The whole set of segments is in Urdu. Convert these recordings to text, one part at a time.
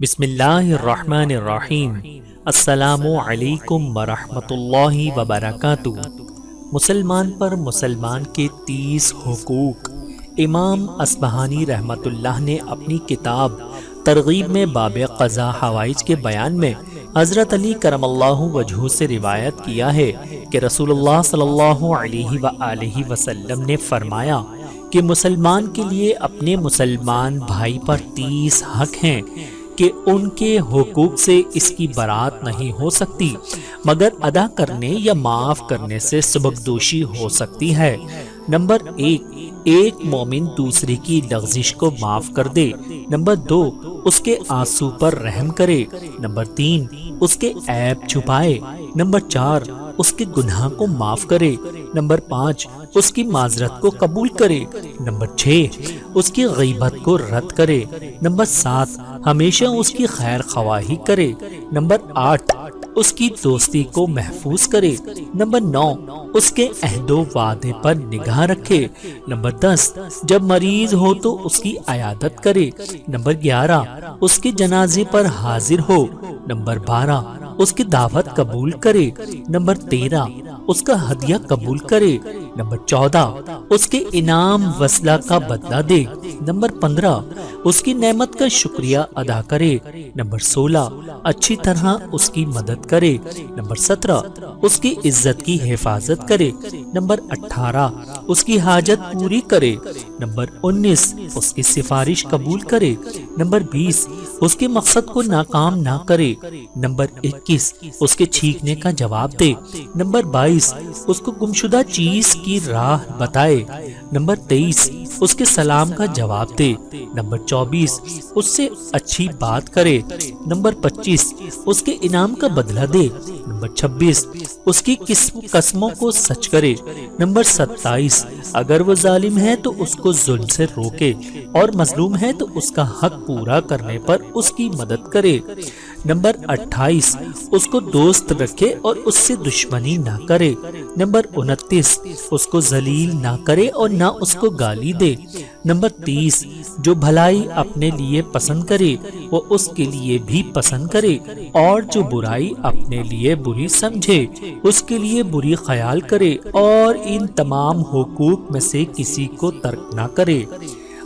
بسم اللہ الرحمن الرحیم۔ السلام علیکم ورحمۃ اللہ وبرکاتہ۔ مسلمان پر مسلمان کے 30 حقوق۔ امام اصبہانی رحمۃ اللہ نے اپنی کتاب ترغیب میں باب قضاء حوائج کے بیان میں حضرت علی کرم اللہ وجہہ سے روایت کیا ہے کہ رسول اللہ صلی اللہ علیہ وآلہ وسلم نے فرمایا کہ مسلمان کے لیے اپنے مسلمان بھائی پر 30 حق ہیں کہ ان کے حقوق سے اس کی برات نہیں ہو سکتی مگر ادا کرنے یا معاف کرنے سے سبکدوشی ہو سکتی ہے۔ نمبر 1، ایک مومن دوسرے کی لغزش کو معاف کر دے۔ نمبر 2، اس کے آنسو پر رحم کرے۔ نمبر 3، اس کے عیب چھپائے۔ نمبر 4، اس کے گناہ کو معاف کرے۔ نمبر 5، اس کی معذرت کو قبول کرے۔ نمبر 6، اس کی غیبت کو رد کرے۔ نمبر 7، ہمیشہ اس کی خیر خواہی کرے۔ نمبر 8، اس کی دوستی کو محفوظ کرے۔ نمبر 9، اس کے عہد و وعدے پر نگاہ رکھے۔ نمبر 10، جب مریض ہو تو اس کی عیادت کرے۔ نمبر 11، اس کے جنازے پر حاضر ہو۔ نمبر 12، اس کی دعوت قبول کرے۔ نمبر 13، اس کا ہدیہ قبول کرے۔ نمبر 14، اس کے انعام وصلہ کا بدلہ دے۔ نمبر 15، اس کی نعمت کا شکریہ ادا کرے۔ نمبر 16، اچھی طرح اس کی مدد کرے۔ نمبر 17، اس کی عزت کی حفاظت کرے۔ نمبر 18، اس کی حاجت پوری کرے۔ نمبر 19، اس کی سفارش قبول کرے۔ نمبر 20، اس کے مقصد کو ناکام نہ کرے۔ نمبر 21، اس کے چھینکنے کا جواب دے۔ نمبر 22، اس کو گمشدہ چیز کی راہ بتائے۔ نمبر 23، اس کے سلام کا جواب دے۔ نمبر 24، اس سے اچھی بات کرے۔ نمبر 25، اس کے انعام کا بدلہ دے۔ نمبر 26، اس کی قسموں کو سچ کرے۔ نمبر 27، اگر وہ ظالم ہے تو اس کو ظلم سے روکے اور مظلوم ہے تو اس کا حق پورا کرنے پر اس کی مدد کرے۔ نمبر 28، اس کو دوست رکھے اور اس سے دشمنی نہ کرے۔ نمبر 29، اس کو ذلیل نہ کرے اور نہ اس کو گالی دے۔ نمبر 30، جو بھلائی اپنے لیے پسند کرے وہ اس کے لیے بھی پسند کرے اور جو برائی اپنے لیے بری سمجھے اس کے لیے بری خیال کرے اور ان تمام حقوق میں سے کسی کو ترک نہ کرے۔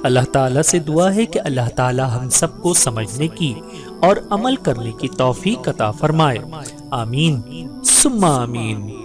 اللہ تعالیٰ سے دعا ہے کہ اللہ تعالیٰ ہم سب کو سمجھنے کی اور عمل کرنے کی توفیق عطا فرمائے۔ آمین ثم آمین۔